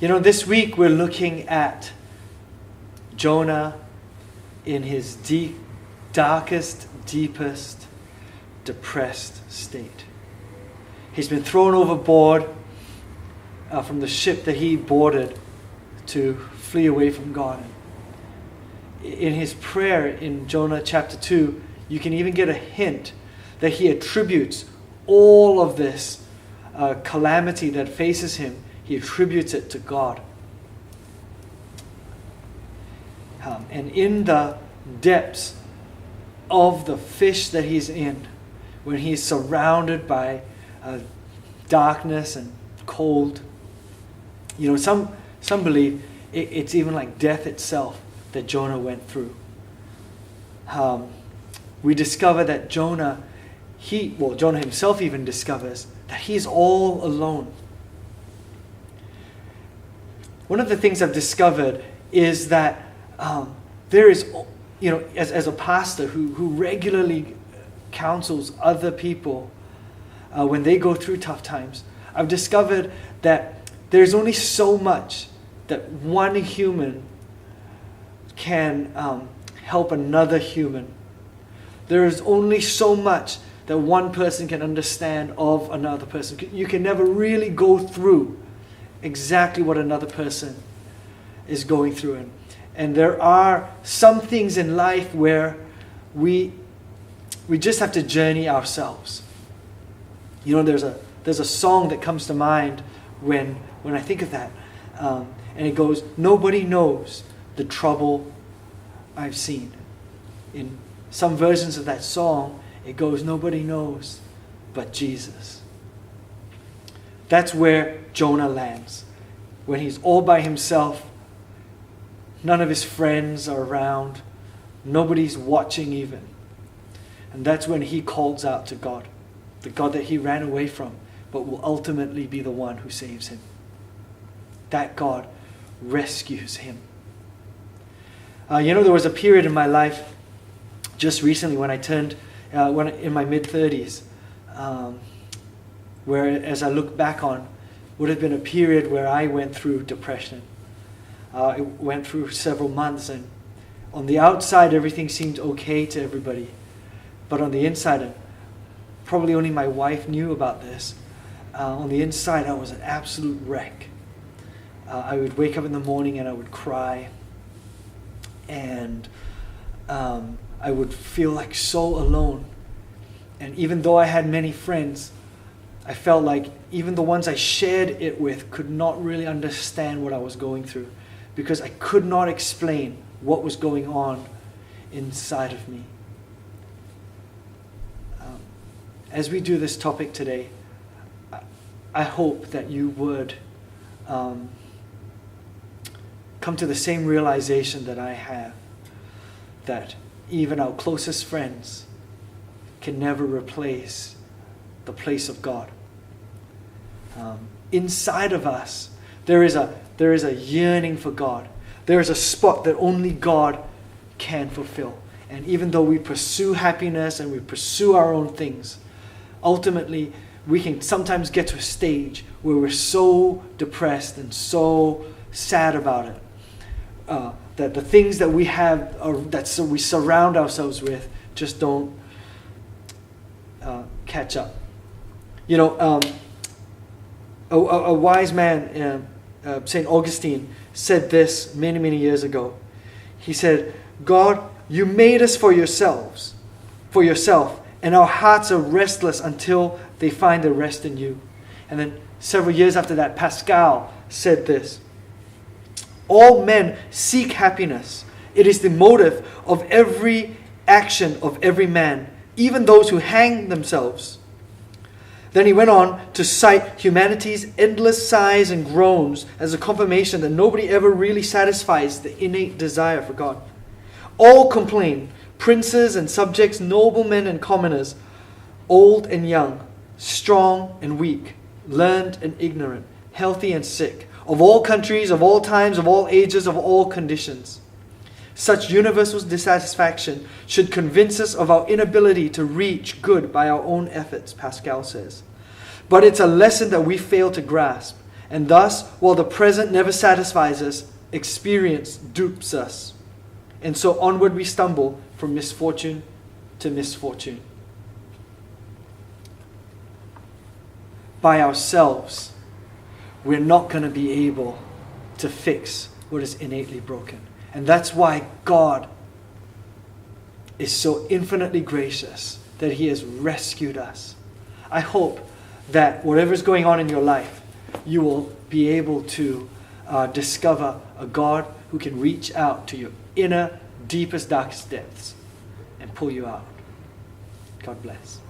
This week we're looking at Jonah in his darkest, deepest, depressed state. He's been thrown overboard from the ship that he boarded to flee away from God. In his prayer in Jonah chapter 2, you can even get a hint that he attributes all of this calamity that faces him, he attributes it to God. And in the depths of the fish that he's in, when he's surrounded by darkness and cold, some believe it's even like death itself that Jonah went through. We discover that Jonah himself even discovers that he's all alone. One of the things I've discovered is that there is, as a pastor who regularly counsels other people when they go through tough times, I've discovered that there's only so much that one human can help another human. There is only so much that one person can understand of another person. You can never really go through exactly what another person is going through. And there are some things in life where we just have to journey ourselves. There's a song that comes to mind when I think of that. And it goes, "Nobody knows the trouble I've seen." In some versions of that song, it goes, "Nobody knows but Jesus." That's where Jonah lands. When he's all by himself, none of his friends are around, nobody's watching even. And that's when he calls out to God, the God that he ran away from, but will ultimately be the one who saves him. That God rescues him. There was a period in my life just recently when I turned, in my mid-30s, where, as I look back on, would have been a period where I went through depression. I went through several months, and on the outside everything seemed okay to everybody, but on the inside, probably only my wife knew about this, on the inside I was an absolute wreck. I would wake up in the morning and I would cry, and I would feel like so alone. And even though I had many friends, I felt like even the ones I shared it with could not really understand what I was going through, because I could not explain what was going on inside of me. As we do this topic today, I hope that you would come to the same realization that I have, that even our closest friends can never replace the place of God. Inside of us, there is a yearning for God. There is a spot that only God can fulfill. And even though we pursue happiness and we pursue our own things, ultimately we can sometimes get to a stage where we're so depressed and so sad about it, that the things that we have, we surround ourselves with, just don't catch up. A wise man, St. Augustine, said this many, many years ago. He said, "God, you made us for yourself, and our hearts are restless until they find their rest in you." And then several years after that, Pascal said this: "All men seek happiness. It is the motive of every action of every man, even those who hang themselves." Then he went on to cite humanity's endless sighs and groans as a confirmation that nobody ever really satisfies the innate desire for God. All complain, princes and subjects, noblemen and commoners, old and young, strong and weak, learned and ignorant, healthy and sick, of all countries, of all times, of all ages, of all conditions. Such universal dissatisfaction should convince us of our inability to reach good by our own efforts, Pascal says. But it's a lesson that we fail to grasp, And thus, while the present never satisfies us, experience dupes us. And so onward we stumble from misfortune to misfortune. By ourselves, we're not going to be able to fix what is innately broken. And that's why God is so infinitely gracious that He has rescued us. I hope that whatever's going on in your life, you will be able to discover a God who can reach out to your inner, deepest, darkest depths and pull you out. God bless.